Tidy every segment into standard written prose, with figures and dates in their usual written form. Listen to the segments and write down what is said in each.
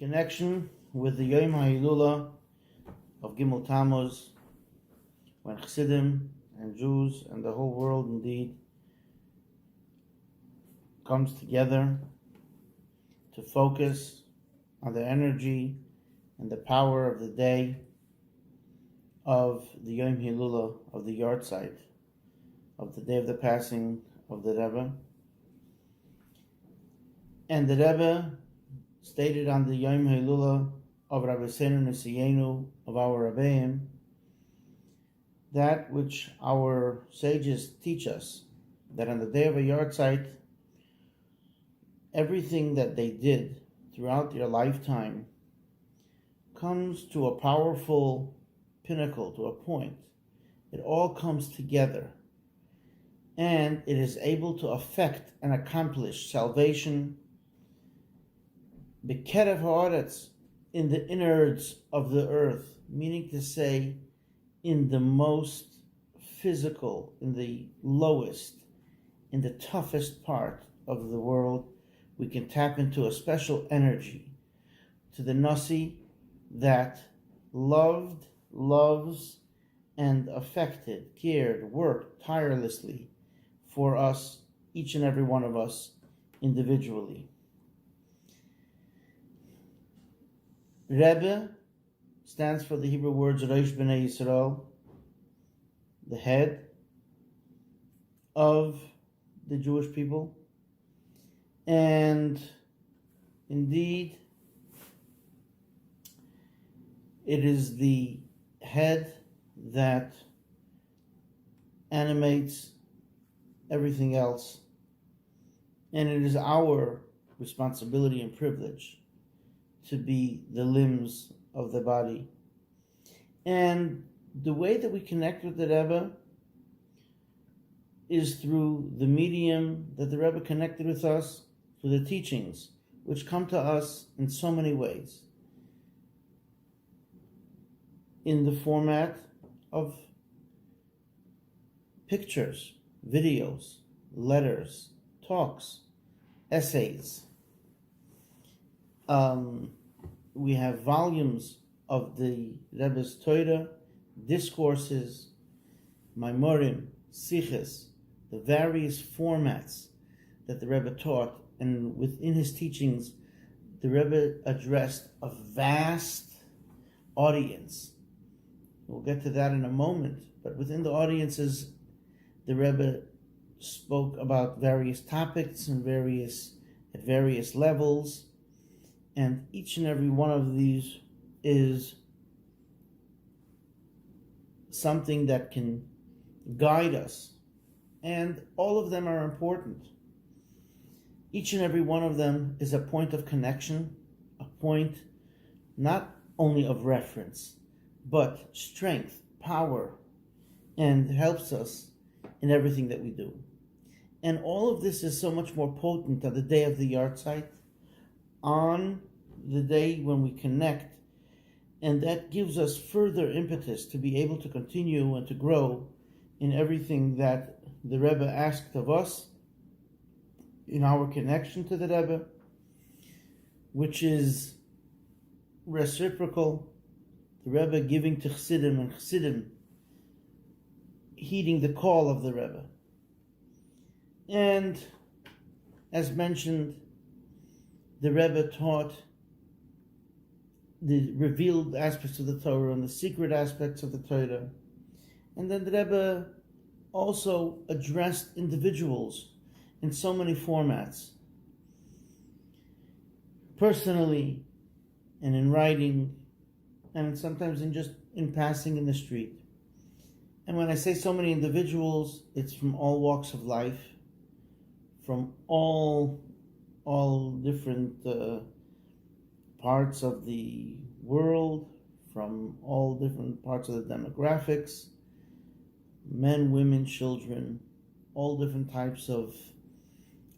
connection with the Yom HaHilula of Gimmel Tammuz, when Chassidim and Jews and the whole world indeed comes together to focus on the energy and the power of the day of the Yom HaHilula, of the yahrzeit, of the day of the passing of the Rebbe. And the Rebbe stated on the Yom HaHilula of Rabbeinu Nisiyenu, of our Rebbeim, that which our sages teach us, that on the day of a yahrzeit, everything that they did throughout their lifetime comes to a powerful pinnacle, to a point. It all comes together, and it is able to affect and accomplish salvation Bekerev haaretz, in the innards of the earth, meaning to say, in the most physical, in the lowest, in the toughest part of the world, we can tap into a special energy to the Nasi that loved, loves, and affected, cared, worked tirelessly for us, each and every one of us individually. Rebbe stands for the Hebrew words Rosh Bnei Yisrael, the head of the Jewish people, and indeed it is the head that animates everything else, and it is our responsibility and privilege to be the limbs of the body. And the way that we connect with the Rebbe is through the medium that the Rebbe connected with us, through the teachings, which come to us in so many ways. In the format of pictures, videos, letters, talks, essays. We have volumes of the Rebbe's Torah, discourses, Maimorim, Siches, the various formats that the Rebbe taught, and within his teachings, the Rebbe addressed a vast audience. We'll get to that in a moment, but within the audiences, the Rebbe spoke about various topics and at various levels. And each and every one of these is something that can guide us. And all of them are important. Each and every one of them is a point of connection, a point not only of reference, but strength, power, and helps us in everything that we do. And all of this is so much more potent on the day of the yahrzeit, on the day when we connect, and that gives us further impetus to be able to continue and to grow in everything that the Rebbe asked of us in our connection to the Rebbe, which is reciprocal, the Rebbe giving to Chassidim and Chassidim heeding the call of the Rebbe. And as mentioned, the Rebbe taught the revealed aspects of the Torah and the secret aspects of the Torah. And then the Rebbe also addressed individuals in so many formats, personally and in writing, and sometimes in passing in the street. And when I say so many individuals, it's from all walks of life, from all different parts of the world, from all different parts of the demographics, men, women, children, all different types of,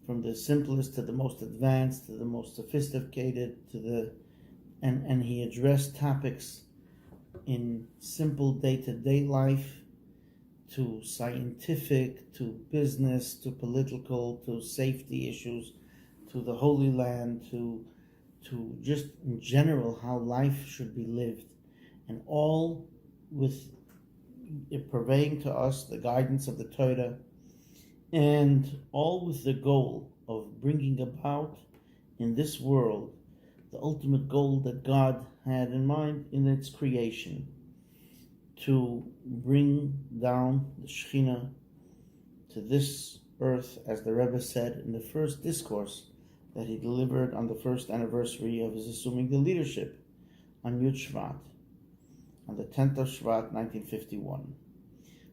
from the simplest to the most advanced, to the most sophisticated, and he addressed topics in simple day-to-day life, to scientific, to business, to political, to safety issues, to the Holy Land, to to just in general how life should be lived, and all with it purveying to us the guidance of the Torah, and all with the goal of bringing about in this world the ultimate goal that God had in mind in its creation, to bring down the Shekhinah to this earth, as the Rebbe said in the first discourse that he delivered on the first anniversary of his assuming the leadership on Yud Shvat, on the 10th of Shvat, 1951.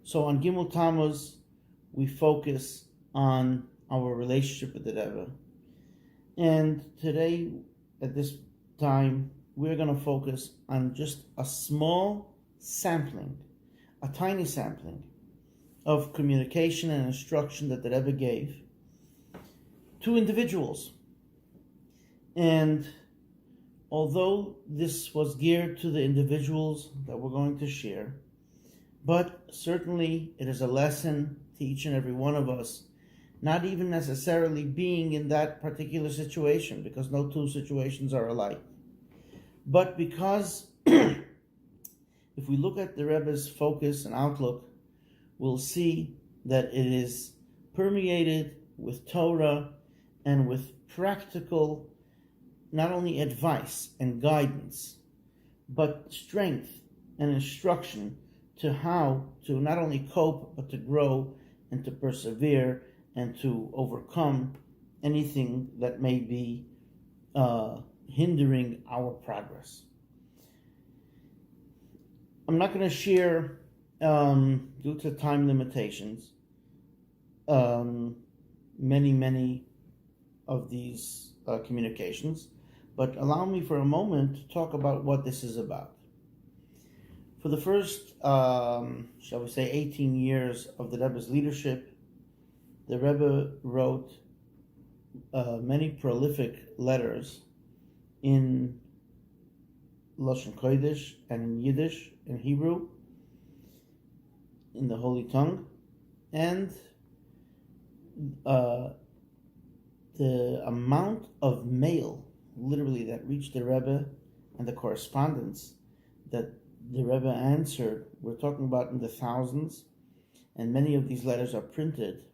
So on Gimmel Tammuz, we focus on our relationship with the Rebbe. And today, at this time, we're going to focus on just a small sampling, a tiny sampling of communication and instruction that the Rebbe gave to individuals. And although this was geared to the individuals that we're going to share, but certainly it is a lesson to each and every one of us, not even necessarily being in that particular situation, because no two situations are alike. But because if we look at the Rebbe's focus and outlook, we'll see that it is permeated with Torah and with practical, not only advice and guidance, but strength and instruction to how to not only cope, but to grow and to persevere and to overcome anything that may be hindering our progress. I'm not going to share, due to time limitations, many of these communications, but allow me for a moment to talk about what this is about. For the first, shall we say, 18 years of the Rebbe's leadership, the Rebbe wrote many prolific letters in Lashon Kodesh and in Yiddish, in Hebrew, in the Holy Tongue, and the amount of mail, literally, that reached the Rebbe and the correspondence that the Rebbe answered, we're talking about in the thousands, and many of these letters are printed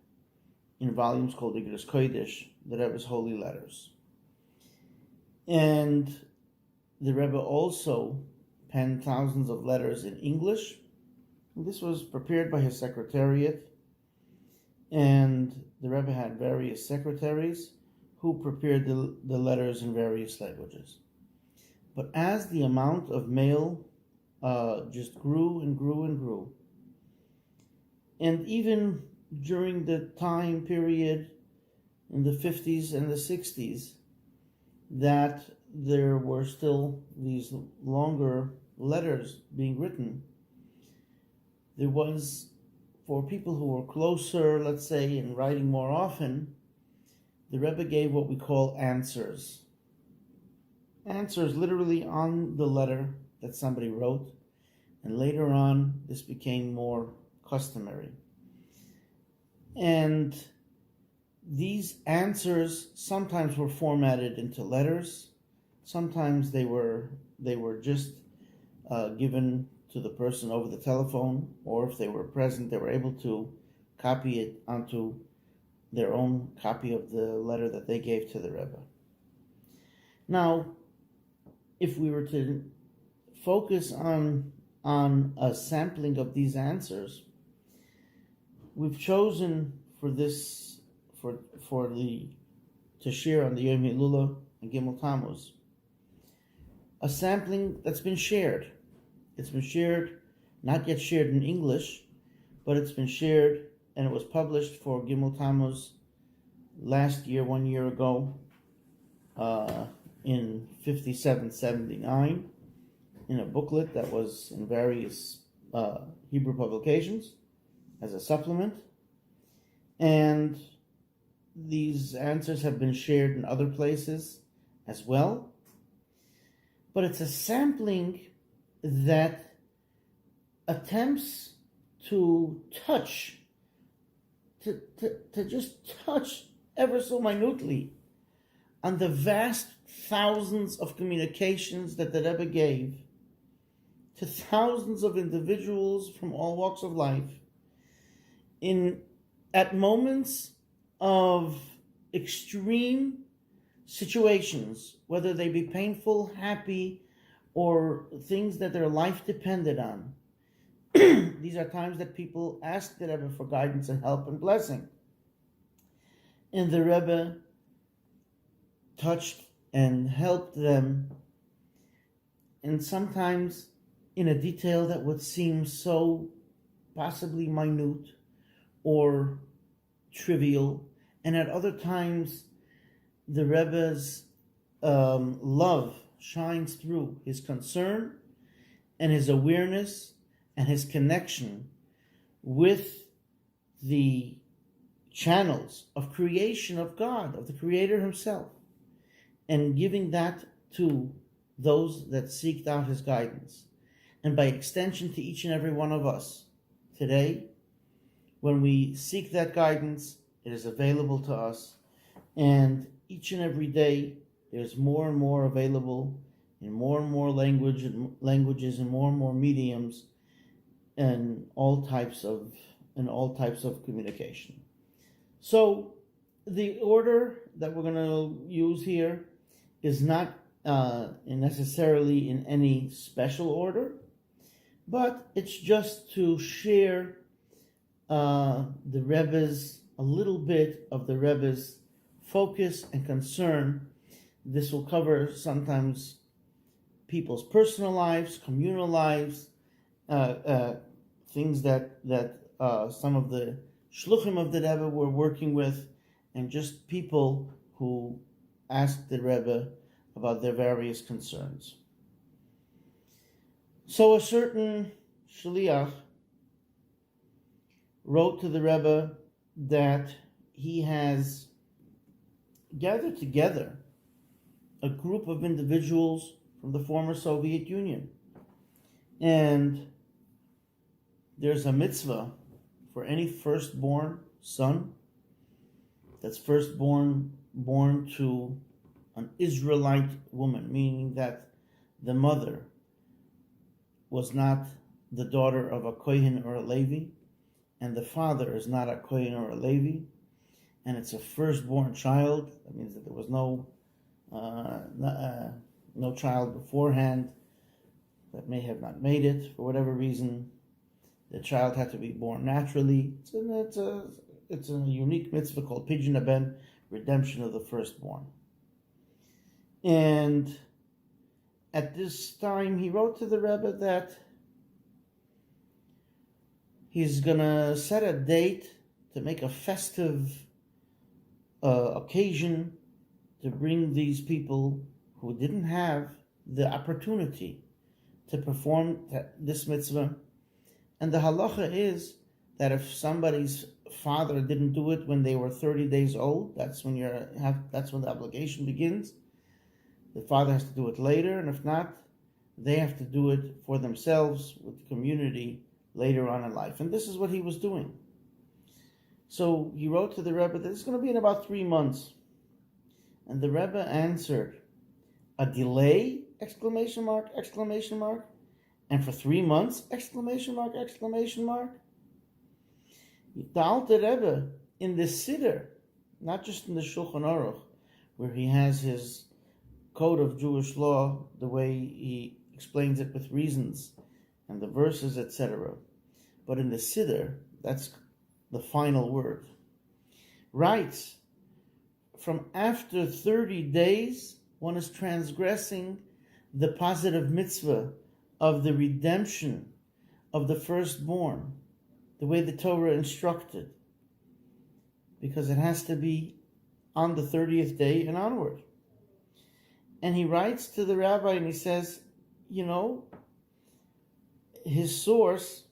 in volumes called Igros Kodesh, the Rebbe's holy letters. And the Rebbe also penned thousands of letters in English. This was prepared by his secretariat, and the Rebbe had various secretaries who prepared the letters in various languages. But as the amount of mail just grew and grew and grew, and even during the time period in the 50s and the 60s, that there were still these longer letters being written, there was, for people who were closer, let's say, and writing more often, the Rebbe gave what we call answers. Answers literally on the letter that somebody wrote, and later on this became more customary. And these answers sometimes were formatted into letters, sometimes they were just given to the person over the telephone, or if they were present, they were able to copy it onto their own copy of the letter that they gave to the Rebbe. Now, if we were to focus on a sampling of these answers, we've chosen for this, to share on the Yom Hilula and Gimmel Tammuz, a sampling that's been shared. It's been shared, not yet shared in English, but it's been shared, and it was published for Gimmel Tammuz last year, 1 year ago, in 5779, in a booklet that was in various Hebrew publications as a supplement. And these answers have been shared in other places as well. But it's a sampling that attempts to touch, to just touch ever so minutely on the vast thousands of communications that the Rebbe gave to thousands of individuals from all walks of life at moments of extreme situations, whether they be painful, happy, or things that their life depended on. These are times that people ask the Rebbe for guidance and help and blessing. And the Rebbe touched and helped them, and sometimes in a detail that would seem so possibly minute or trivial, and at other times the Rebbe's love shines through his concern and his awareness and his connection with the channels of creation of God, of the Creator himself, and giving that to those that seeked out his guidance. And by extension to each and every one of us today, when we seek that guidance, it is available to us. And each and every day, there's more and more available in more and more languages and more mediums, and all types of communication. So the order that we're going to use here is not necessarily in any special order, but it's just to share a little bit of the Rebbe's focus and concern. This will cover sometimes people's personal lives, communal lives, things that some of the shluchim of the Rebbe were working with, and just people who asked the Rebbe about their various concerns. So a certain shliach wrote to the Rebbe that he has gathered together a group of individuals from the former Soviet Union, and there's a mitzvah for any firstborn son that's born to an Israelite woman, meaning that the mother was not the daughter of a Kohen or a Levi, and the father is not a Kohen or a Levi, and it's a firstborn child. That means that there was no child beforehand that may have not made it for whatever reason. The child had to be born naturally. It's a unique mitzvah called Pidyon Haben, redemption of the firstborn. And at this time, he wrote to the Rebbe that he's going to set a date to make a festive occasion to bring these people who didn't have the opportunity to perform this mitzvah. And the halacha is that if somebody's father didn't do it when they were 30 days old, that's when the obligation begins. The father has to do it later, and if not, they have to do it for themselves with the community later on in life. And this is what he was doing. So he wrote to the Rebbe that it's going to be in about 3 months. And the Rebbe answered, a delay, exclamation mark, exclamation mark, and for 3 months, exclamation mark, exclamation mark. The Alter Rebbe in the Siddur, not just in the Shulchan Aruch, where he has his code of Jewish law, the way he explains it with reasons and the verses, etc. But in the Siddur, that's the final word. Writes, from after 30 days, one is transgressing the positive mitzvah of the redemption of the firstborn, the way the Torah instructed, because it has to be on the 30th day and onward. And he writes to the rabbi and he says, his source,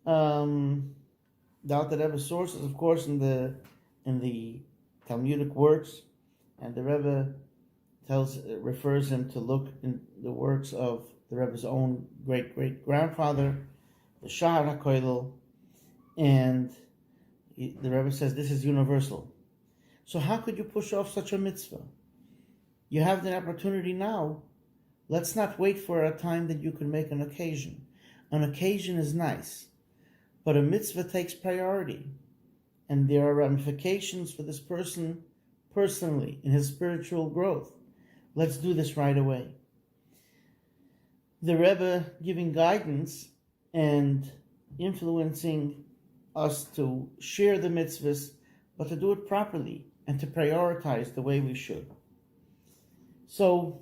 the Alter Rebbe's source is, of course, in the Talmudic works, and the Rebbe refers him to look in the works of the Rebbe's own great-great-grandfather, the Shahar HaKoilel, and the Rebbe says this is universal. So how could you push off such a mitzvah? You have the opportunity now. Let's not wait for a time that you can make an occasion. An occasion is nice, but a mitzvah takes priority. And there are ramifications for this person personally in his spiritual growth. Let's do this right away. The Rebbe giving guidance and influencing us to share the mitzvahs, but to do it properly and to prioritize the way we should. So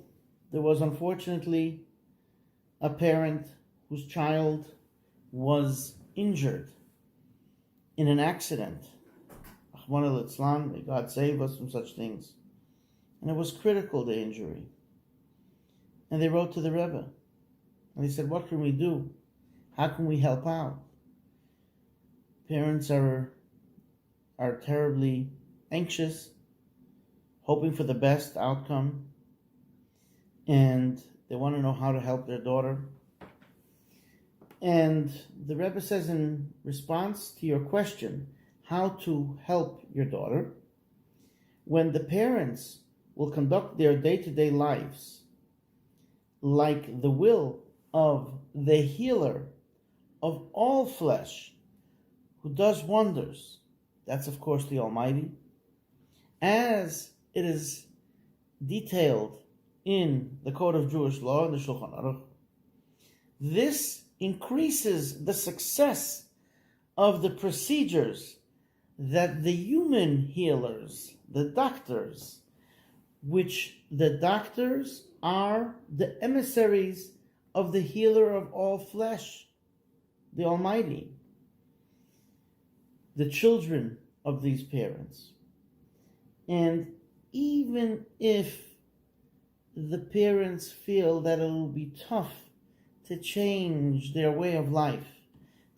there was unfortunately a parent whose child was injured in an accident. Rahman al-Islam, may God save us from such things. And it was critical, the injury. And they wrote to the Rebbe. And they said, what can we do? How can we help out? Parents are terribly anxious, hoping for the best outcome. And they want to know how to help their daughter. And the Rebbe says in response to your question, how to help your daughter, when the parents will conduct their day-to-day lives like the will of the healer of all flesh, who does wonders, that's of course the Almighty, as it is detailed in the Code of Jewish Law, in the Shulchan Aruch, this increases the success of the procedures that the human healers, the doctors, which the doctors are the emissaries of the healer of all flesh, the Almighty, the children of these parents. And even if the parents feel that it will be tough to change their way of life,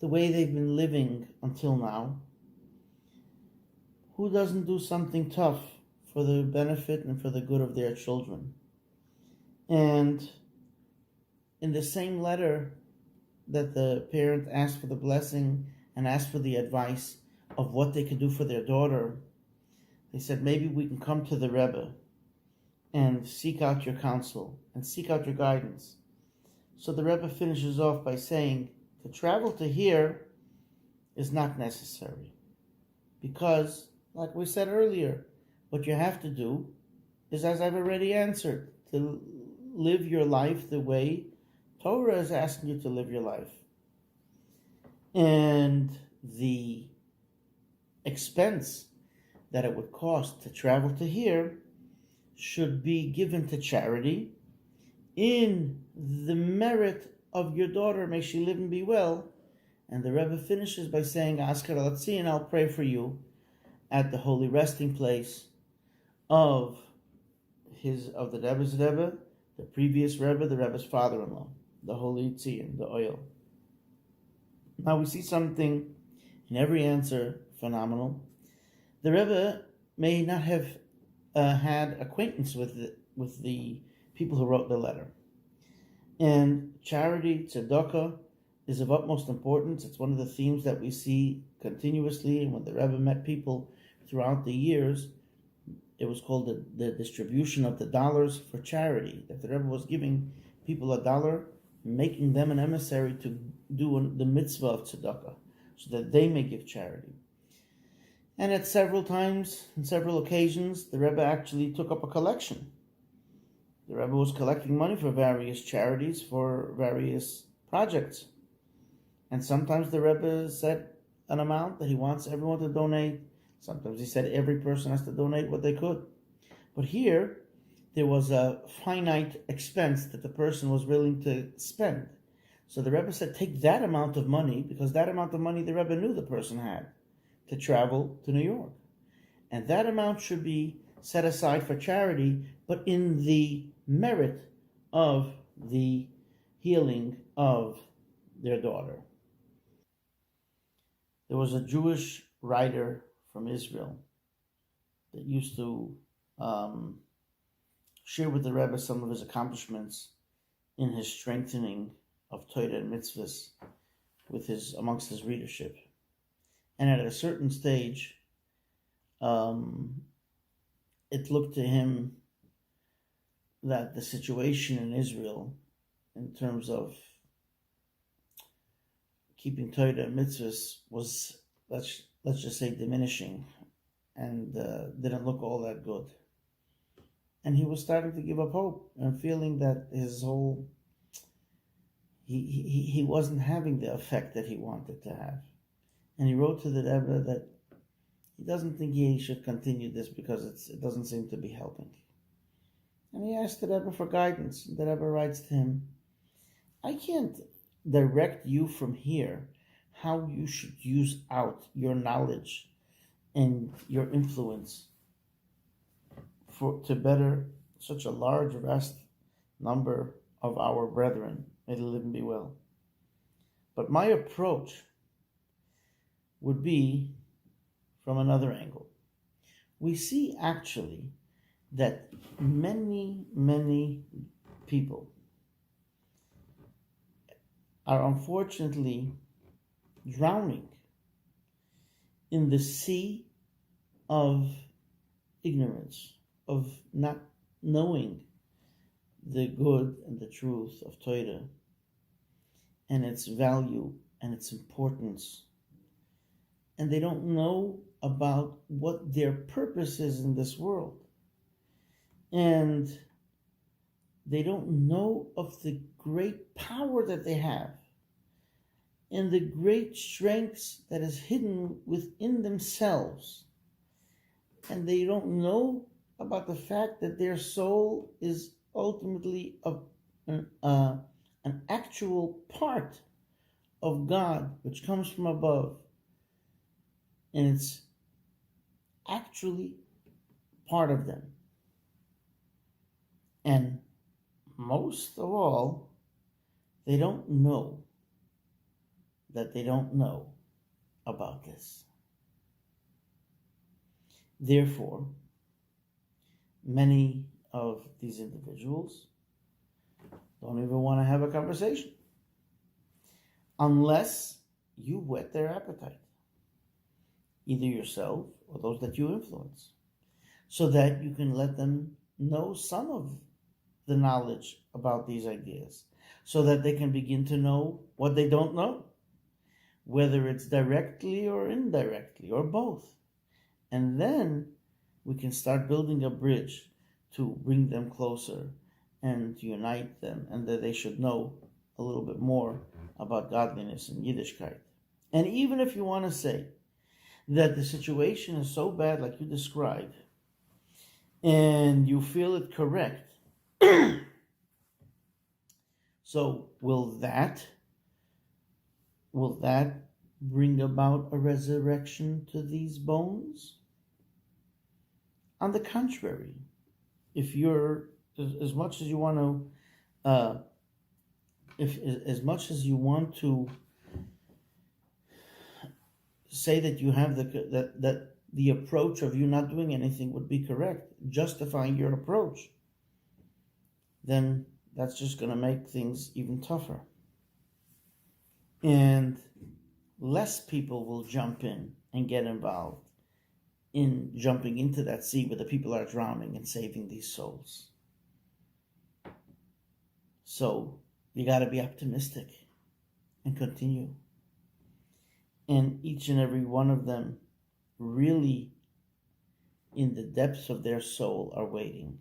the way they've been living until now, who doesn't do something tough for the benefit and for the good of their children? And in the same letter that the parent asked for the blessing and asked for the advice of what they could do for their daughter, they said, maybe we can come to the Rebbe and seek out your counsel and seek out your guidance. So the Rebbe finishes off by saying, to travel to here is not necessary. Because, like we said earlier, what you have to do is, as I've already answered, to live your life the way Torah is asking you to live your life. And the expense that it would cost to travel to here should be given to charity in the merit of your daughter. May she live and be well. And the Rebbe finishes by saying, Askar Alatzi, and I'll pray for you at the holy resting place of the Rebbe's Rebbe, the previous Rebbe, the Rebbe's father-in-law, the holy Tzion, the oil. Now we see something in every answer phenomenal. The Rebbe may not have had acquaintance with the people who wrote the letter. And charity, tzedakah, is of utmost importance. It's one of the themes that we see continuously. And when the Rebbe met people throughout the years, it was called the distribution of the dollars for charity. That the Rebbe was giving people $1, making them an emissary to do the mitzvah of tzedakah, so that they may give charity. And at several times, on several occasions, the Rebbe actually took up a collection. The Rebbe was collecting money for various charities, for various projects. And sometimes the Rebbe said an amount that he wants everyone to donate. Sometimes he said every person has to donate what they could. But here, there was a finite expense that the person was willing to spend. So the Rebbe said, take that amount of money, because that amount of money the Rebbe knew the person had to travel to New York. And that amount should be set aside for charity, but in the merit of the healing of their daughter. There was a Jewish writer from Israel that used to share with the Rebbe some of his accomplishments in his strengthening of Torah and mitzvahs amongst his readership. And at a certain stage, it looked to him that the situation in Israel, in terms of keeping Torah and mitzvahs, was, let's just say, diminishing, and didn't look all that good. And he was starting to give up hope and feeling that his whole he wasn't having the effect that he wanted to have. And he wrote to the Rebbe that he doesn't think he should continue this because it doesn't seem to be helping. And he asked the Rebbe for guidance. The Rebbe writes to him, I can't direct you from here how you should use out your knowledge and your influence to better such a large, vast number of our brethren. May they live and be well. But my approach would be from another angle. We see actually that many people are unfortunately drowning in the sea of ignorance, of not knowing the good and the truth of Torah and its value and its importance. And they don't know about what their purpose is in this world. And they don't know of the great power that they have and the great strengths that is hidden within themselves. And they don't know about the fact that their soul is ultimately an actual part of God, which comes from above. And it's actually part of them. And most of all, they don't know that they don't know about this. Therefore, many of these individuals don't even want to have a conversation unless you whet their appetite, either yourself or those that you influence, so that you can let them know some of the knowledge about these ideas, so that they can begin to know what they don't know, whether it's directly or indirectly or both. And then we can start building a bridge to bring them closer and to unite them, and that they should know a little bit more about godliness and Yiddishkeit. And even if you want to say that the situation is so bad like you described, and you feel it correct, so will that bring about a resurrection to these bones? On the contrary, if you're as much as you want to, as much as you want to say that you have that the approach of you not doing anything would be correct, justifying your approach, then that's just going to make things even tougher. And less people will jump in and get involved in jumping into that sea where the people are drowning and saving these souls. So you got to be optimistic and continue. And each and every one of them really, in the depths of their soul, are waiting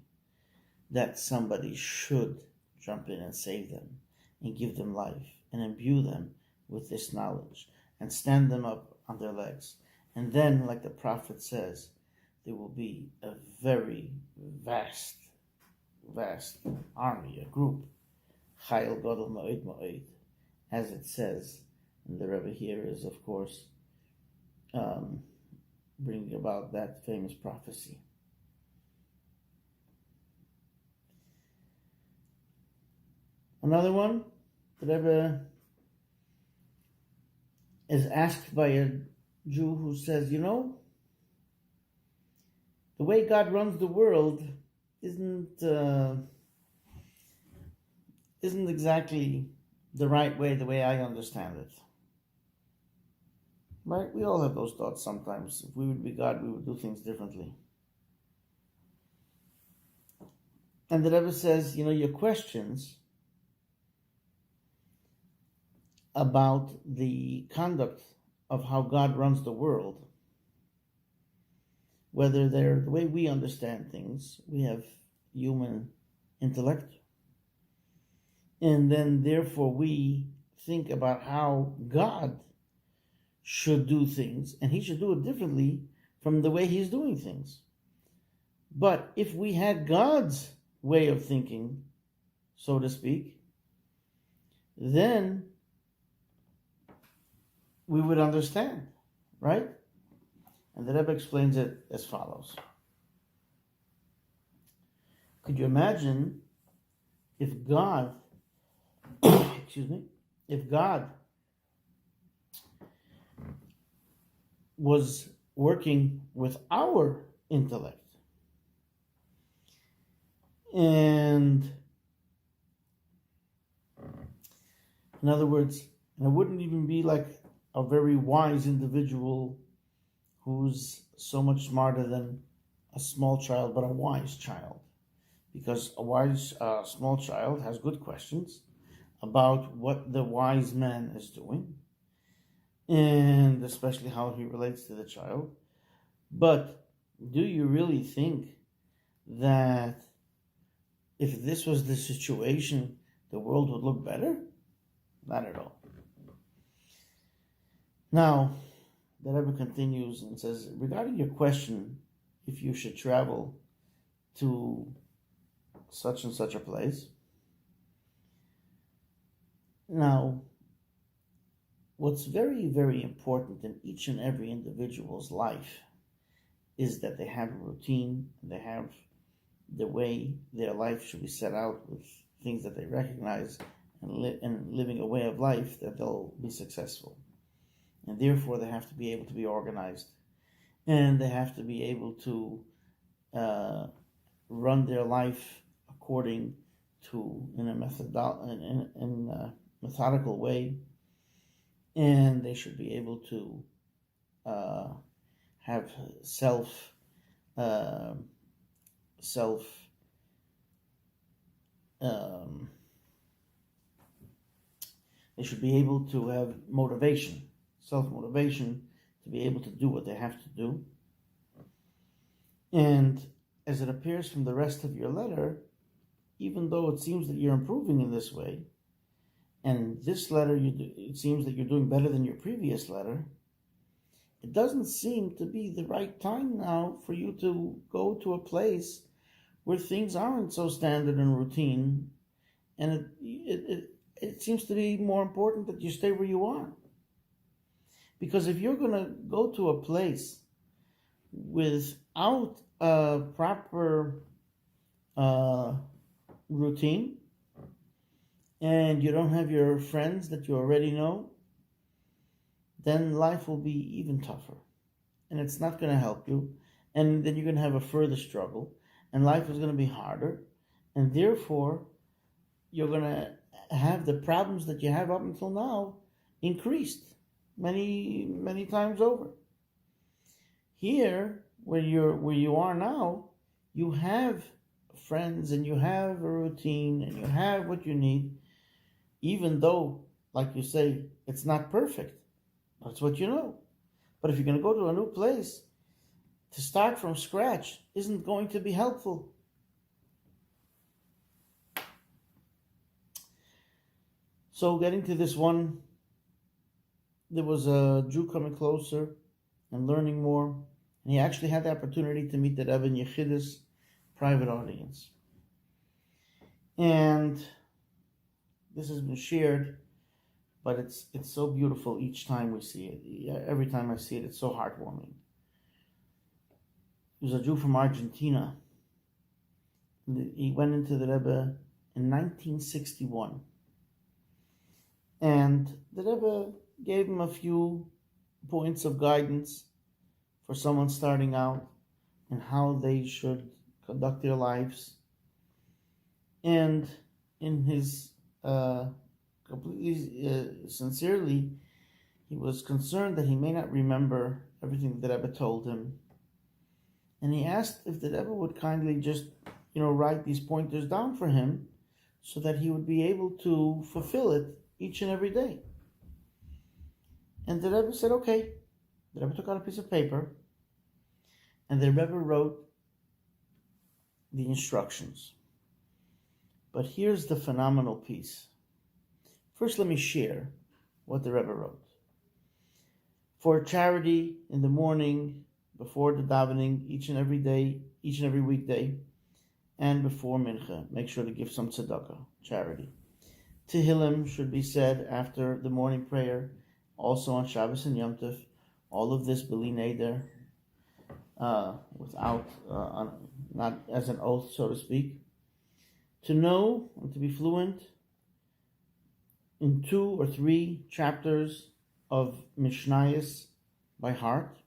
that somebody should jump in and save them and give them life and imbue them with this knowledge and stand them up on their legs. And then, like the prophet says, there will be a very vast army, a group, Chayil Gadol Moed Moed, as it says. And the Rebbe here is, of course, bringing about that famous prophecy. Another one, the Rebbe is asked by a Jew who says, the way God runs the world isn't exactly the right way, the way I understand it. Right? We all have those thoughts sometimes. If we would be God, we would do things differently. And the Rebbe says, your questions about the conduct of how God runs the world, whether they're the way we understand things, we have human intellect, and then therefore we think about how God should do things, and he should do it differently from the way he's doing things. But if we had God's way of thinking, so to speak, then we would understand, right? And the Rebbe explains it as follows. Could you imagine if God, if God was working with our intellect, and in other words, it wouldn't even be like a very wise individual who's so much smarter than a small child, but a wise child. Because a wise small child has good questions about what the wise man is doing, and especially how he relates to the child. But do you really think that if this was the situation, the world would look better? Not at all. Now, the Rebbe continues and says, regarding your question, if you should travel to such and such a place. Now, what's very, very important in each and every individual's life is that they have a routine, they have the way their life should be set out with things that they recognize and living a way of life that they'll be successful. And therefore they have to be able to be organized, and they have to be able to run their life according to in a methodical way, and they should be able to have they should be able to have self-motivation to be able to do what they have to do. And as it appears from the rest of your letter, even though it seems that you're improving in this way, and this letter it seems that you're doing better than your previous letter, it doesn't seem to be the right time now for you to go to a place where things aren't so standard and routine, and it seems to be more important that you stay where you are. Because if you're going to go to a place without a proper routine, and you don't have your friends that you already know, then life will be even tougher. And it's not going to help you. And then you're going to have a further struggle. And life is going to be harder. And therefore, you're going to have the problems that you have up until now increased many, many times over. Here, where you are now, you have friends and you have a routine and you have what you need, even though, like you say, it's not perfect. That's what you know. But if you're going to go to a new place, to start from scratch isn't going to be helpful. So getting to this one, there was a Jew coming closer and learning more, and he actually had the opportunity to meet the Rebbe in Yechidus private audience. And this has been shared, but it's so beautiful each time we see it. Every time I see it, it's so heartwarming. He was a Jew from Argentina. He went into the Rebbe in 1961. And the Rebbe gave him a few points of guidance for someone starting out and how they should conduct their lives. And in his completely sincerely, he was concerned that he may not remember everything that the Rebbe told him. And he asked if the Rebbe would kindly just write these pointers down for him so that he would be able to fulfill it each and every day. And the Rebbe said, okay. The Rebbe took out a piece of paper, and the Rebbe wrote the instructions. But here's the phenomenal piece. First, let me share what the Rebbe wrote. For charity in the morning, before the davening, each and every day, each and every weekday, and before mincha, make sure to give some tzedakah, charity. Tehillim should be said after the morning prayer, also on Shabbos and Yom Tov. All of this b'li neder, without, not as an oath, so to speak. To know and to be fluent in 2 or 3 chapters of Mishnayos by heart,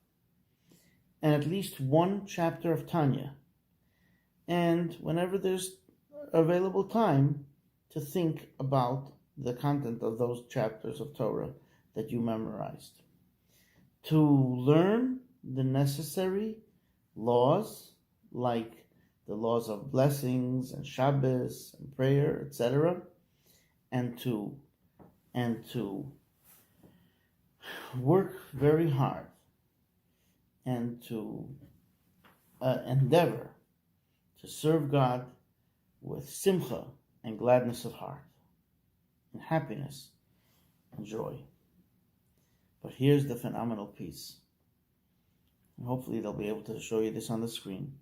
and at least 1 chapter of Tanya. And whenever there's available time, to think about the content of those chapters of Torah that you memorized. To learn the necessary laws, like the laws of blessings and Shabbos and prayer, etc., and to work very hard and to endeavor to serve God with simcha and gladness of heart and happiness and joy. But here's the phenomenal piece. And hopefully they'll be able to show you this on the screen.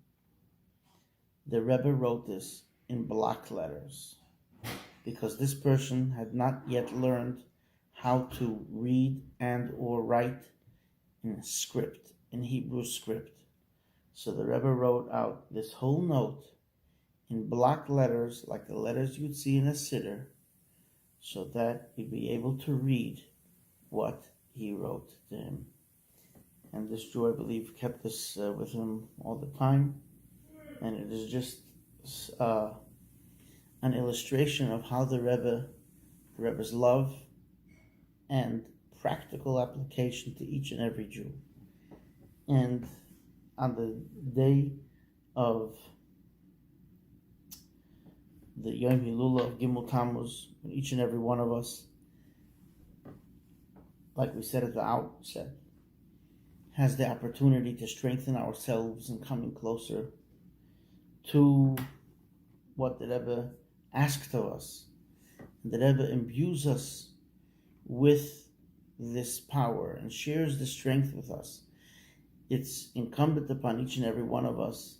The Rebbe wrote this in block letters because this person had not yet learned how to read and or write in script, in Hebrew script. So the Rebbe wrote out this whole note in block letters, like the letters you'd see in a siddur, so that you'd be able to read what he wrote to him. And this Jew, I believe, kept this with him all the time. And it is just an illustration of how the Rebbe's love and practical application to each and every Jew. And on the day of the Yom Hilula of Gimmel Tammuz, when each and every one of us, like we said at the outset, has the opportunity to strengthen ourselves in coming closer to what the Rebbe asked of us. And the Rebbe imbues us with this power and shares the strength with us. It's incumbent upon each and every one of us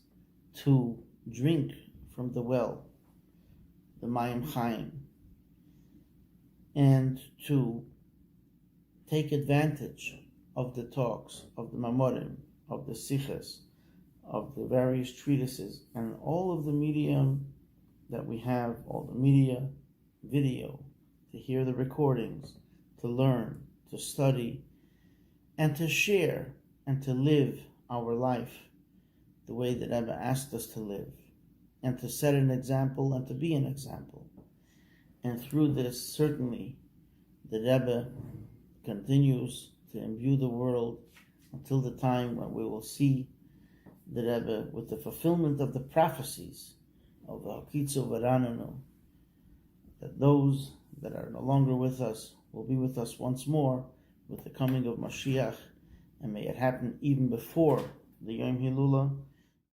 to drink from the well, the Mayim Chaim, and to take advantage of the talks, of the Mamorim, of the Siches, of the various treatises, and all of the medium that we have, all the media, video, to hear the recordings, to learn, to study, and to share, and to live our life the way that Rebbe asked us to live, and to set an example and to be an example. And through this, certainly, the Rebbe continues to imbue the world until the time when we will see the Rebbe with the fulfillment of the prophecies of the Hakitzu V'Rananu, that those that are no longer with us will be with us once more with the coming of Mashiach, and may it happen even before the Yom Hilula,